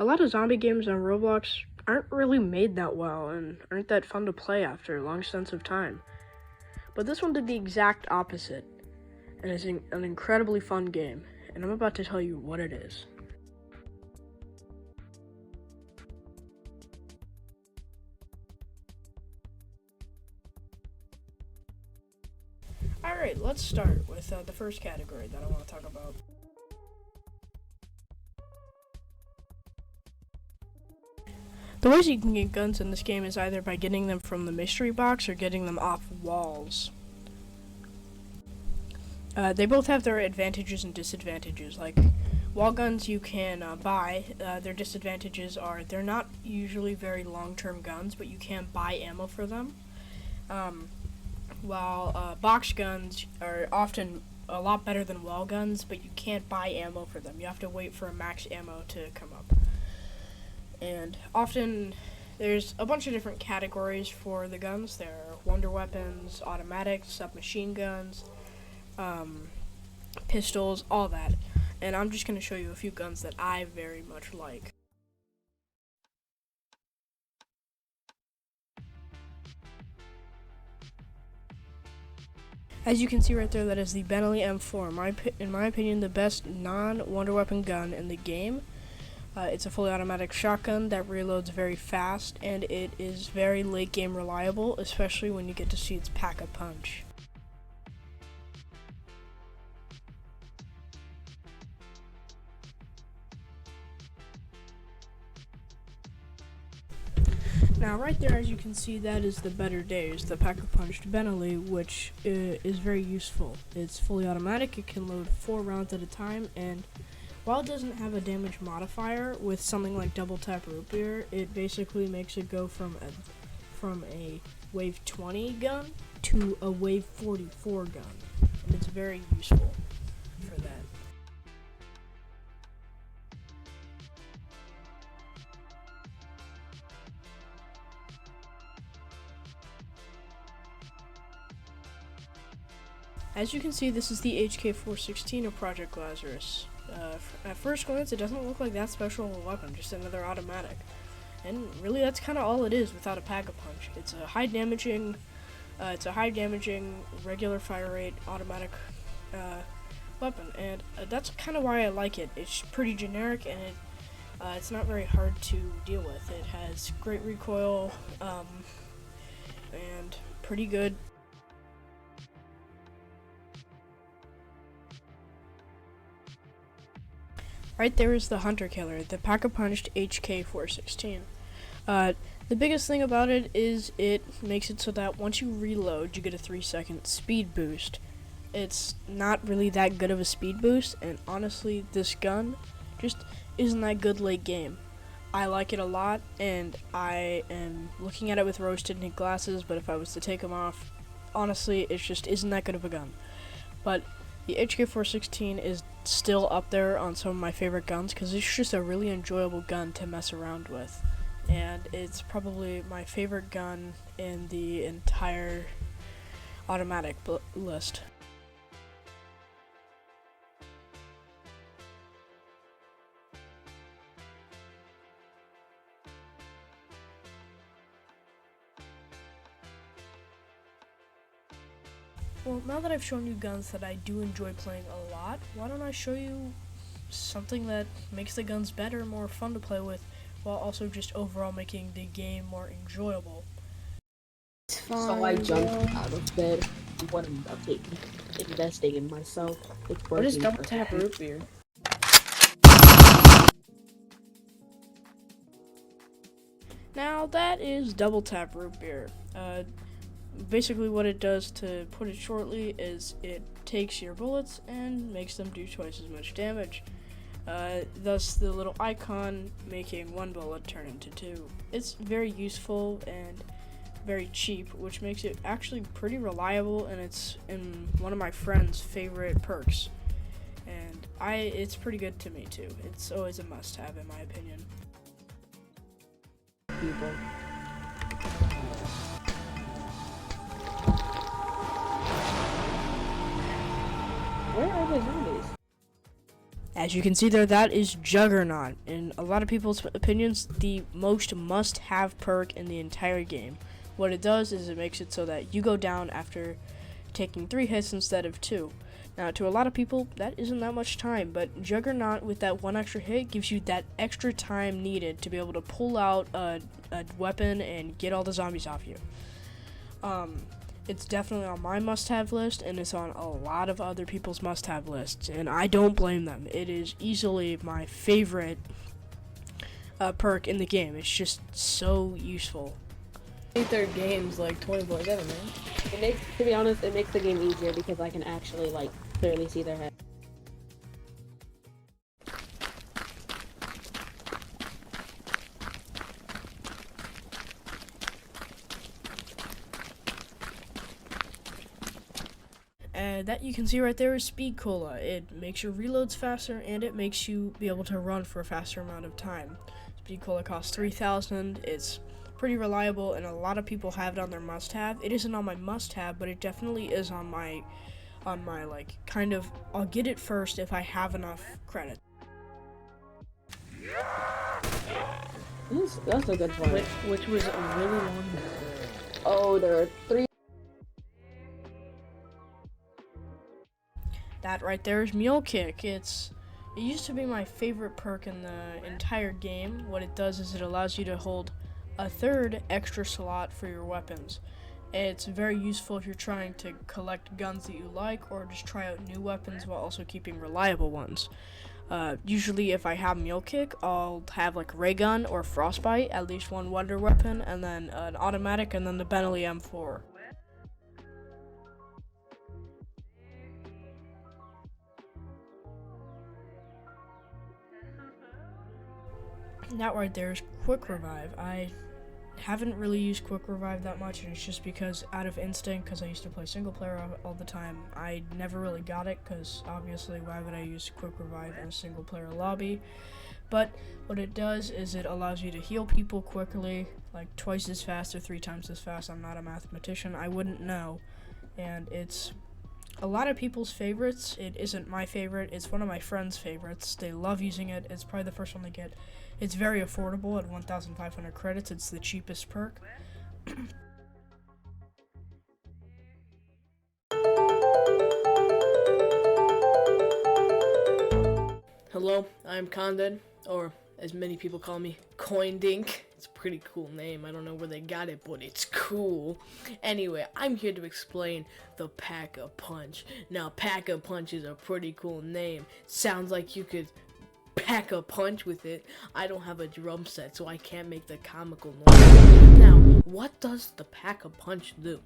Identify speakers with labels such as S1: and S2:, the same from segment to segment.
S1: A lot of zombie games on Roblox aren't really made that well and aren't that fun to play after long stints of time. But this one did the exact opposite, and is an incredibly fun game, and I'm about to tell you what it is. Alright, let's start with the first category that I want to talk about. The ways you can get guns in this game is either by getting them from the mystery box or getting them off walls. They both have their advantages and disadvantages. Like, wall guns you can buy. Their disadvantages are they're not usually very long-term guns, but you can buy ammo for them. While box guns are often a lot better than wall guns, but you can't buy ammo for them. You have to wait for a max ammo to come up. And often there's a bunch of different categories for the guns. There are wonder weapons, automatics, submachine guns, pistols, all that. And I'm just going to show you a few guns that I very much like. As you can see right there, that is the Benelli M4. In my opinion, the best non-wonder weapon gun in the game. It's a fully automatic shotgun that reloads very fast, and it is very late game reliable, especially when you get to see its pack-a-punch. Now right there, as you can see, that is the Better Days, the pack-a-punched Benelli, which is very useful. It's fully automatic, it can load 4 rounds at a time, and while it doesn't have a damage modifier with something like double tap root beer, it basically makes it go from a wave 20 gun to a wave 44 gun, and it's very useful for that. As you can see, this is the HK416 of Project Lazarus. At first glance, it doesn't look like that special of a weapon, just another automatic. And really, that's kind of all it is without a pack-a-punch. It's a high damaging, regular fire rate automatic weapon, and that's kind of why I like it. It's pretty generic, and it's not very hard to deal with. It has great recoil, and pretty good. Right there is the Hunter Killer, the pack-a-punched HK416. The biggest thing about it is it makes it so that once you reload, you get a 3-second speed boost. It's not really that good of a speed boost, and honestly, this gun just isn't that good late game. I like it a lot, and I am looking at it with rose-tinted glasses, but if I was to take them off, honestly, it just isn't that good of a gun. But the HK416 is still up there on some of my favorite guns because it's just a really enjoyable gun to mess around with, and it's probably my favorite gun in the entire automatic list. Well, now that I've shown you guns that I do enjoy playing a lot, why don't I show you something that makes the guns better, more fun to play with, while also just overall making the game more enjoyable.
S2: So I jumped out of bed and went investing in myself.
S3: What is double tap root beer?
S1: Now that is double tap root beer. Basically what it does, to put it shortly, is it takes your bullets and makes them do twice as much damage. Thus the little icon making one bullet turn into 2. It's very useful and very cheap, which makes it actually pretty reliable, and it's in one of my friend's favorite perks. And it's pretty good to me too. It's always a must-have in my opinion.
S2: People. Where are the zombies?
S1: As you can see there, that is Juggernaut. In a lot of people's opinions, the most must-have perk in the entire game. What it does is it makes it so that you go down after taking 3 hits instead of 2. Now, to a lot of people, that isn't that much time, but Juggernaut with that 1 extra hit gives you that extra time needed to be able to pull out a weapon and get all the zombies off you. It's definitely on my must-have list, and it's on a lot of other people's must-have lists, and I don't blame them. It is easily my favorite perk in the game. It's just so useful.
S3: I think their game's like 24/7, man.
S2: To be honest, it makes the game easier because I can actually like clearly see their head.
S1: And that you can see right there is Speed Cola. It makes your reloads faster, and it makes you be able to run for a faster amount of time. Speed Cola costs 3,000. It's pretty reliable, and a lot of people have it on their must-have. It isn't on my must-have, but it definitely is on my like kind of. I'll get it first if I have enough credit.
S2: That's a good one.
S3: Which was a really long.
S2: Oh, there are 3.
S1: That right there is Mule Kick. It used to be my favorite perk in the entire game. What it does is it allows you to hold a 3rd extra slot for your weapons. It's very useful if you're trying to collect guns that you like or just try out new weapons while also keeping reliable ones. Usually if I have Mule Kick, I'll have like Ray Gun or Frostbite, at least 1 wonder weapon, and then an automatic, and then the Benelli M4. That right there is Quick Revive. I haven't really used Quick Revive that much, and it's just because out of instinct, because I used to play single player all the time, I never really got it, because obviously why would I use Quick Revive in a single player lobby? But what it does is it allows you to heal people quickly, like twice as fast or 3 times as fast. I'm not a mathematician, I wouldn't know. And it's a lot of people's favorites. It isn't my favorite, it's one of my friends' favorites. They love using it. It's probably the first one they get. It's very affordable at 1,500 credits. It's the cheapest perk.
S3: Hello, I'm Condon, or as many people call me, Coindink. It's a pretty cool name. I don't know where they got it, but it's cool. Anyway, I'm here to explain the Pack-a-Punch. Now, Pack-a-Punch is a pretty cool name. Sounds like you could pack a punch with it. I don't have a drum set, so I can't make the comical noise. Now, what does the Pack-a-Punch do?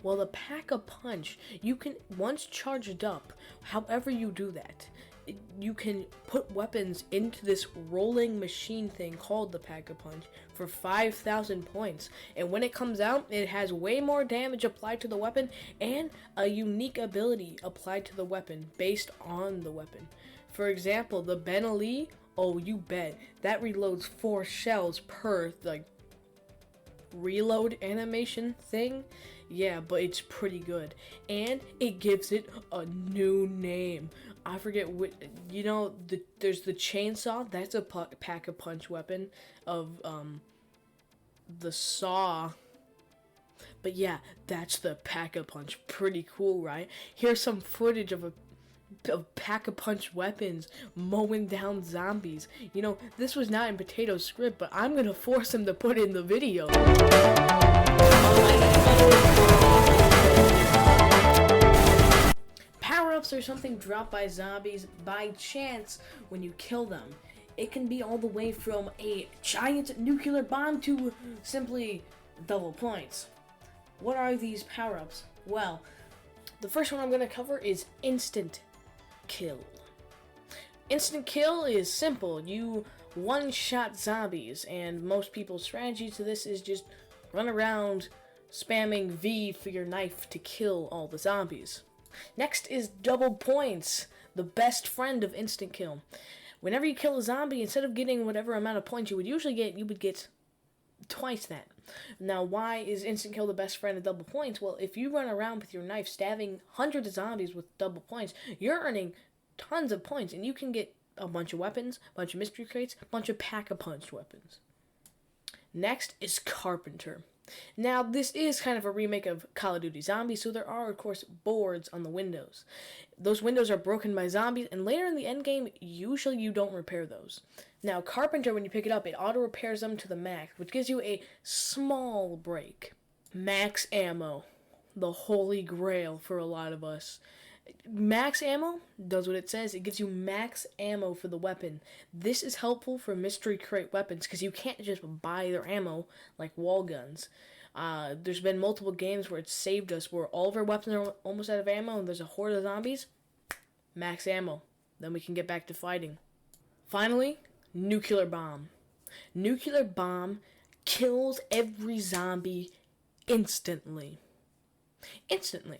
S3: Well, the Pack-a-Punch, you can, once charged up, however you do that, you can put weapons into this rolling machine thing called the Pack-a-Punch for 5,000 points. And when it comes out, it has way more damage applied to the weapon and a unique ability applied to the weapon based on the weapon. For example, the Benelli, oh, you bet, that reloads 4 shells per, like, reload animation thing. Yeah, but it's pretty good. And it gives it a new name. I forget what, you know, there's the chainsaw, that's a Pack-a-Punch weapon of, the saw. But yeah, that's the Pack-a-Punch. Pretty cool, right? Here's some footage of Pack-a-Punch weapons mowing down zombies. You know, this was not in Potato's script, but I'm gonna force him to put it in the video. Power-ups are something dropped by zombies by chance when you kill them. It can be all the way from a giant nuclear bomb to simply double points. What are these power-ups? Well, the first one I'm gonna cover is instant kill. Instant kill is simple. You one-shot zombies, and most people's strategy to this is just run around spamming V for your knife to kill all the zombies. Next is double points, the best friend of instant kill. Whenever you kill a zombie, instead of getting whatever amount of points you would usually get, you would get twice that. Now, why is instant kill the best friend of double points? Well, if you run around with your knife stabbing hundreds of zombies with double points, you're earning tons of points, and you can get a bunch of weapons, a bunch of mystery crates, a bunch of pack-a-punch weapons. Next is Carpenter. Now, this is kind of a remake of Call of Duty Zombies, so there are, of course, boards on the windows. Those windows are broken by zombies, and later in the endgame, usually you don't repair those. Now, Carpenter, when you pick it up, it auto-repairs them to the max, which gives you a small break. Max ammo. The holy grail for a lot of us. Max ammo does what it says. It gives you max ammo for the weapon. This is helpful for mystery crate weapons because you can't just buy their ammo like wall guns. There's been multiple games where it's saved us where all of our weapons are almost out of ammo and there's a horde of zombies. Max ammo. Then we can get back to fighting. Finally, nuclear bomb. Nuclear bomb kills every zombie instantly. Instantly.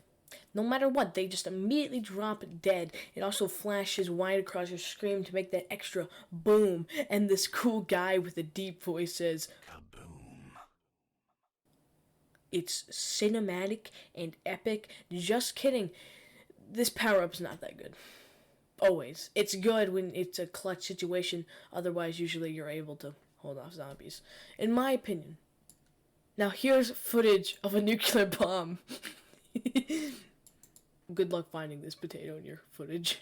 S3: No matter what, they just immediately drop dead. It also flashes wide across your screen to make that extra boom. And this cool guy with a deep voice says, "Kaboom." It's cinematic and epic. Just kidding. This power-up's not that good. Always. It's good when it's a clutch situation. Otherwise, usually you're able to hold off zombies. In my opinion. Now here's footage of a nuclear bomb. Good luck finding this potato in your footage.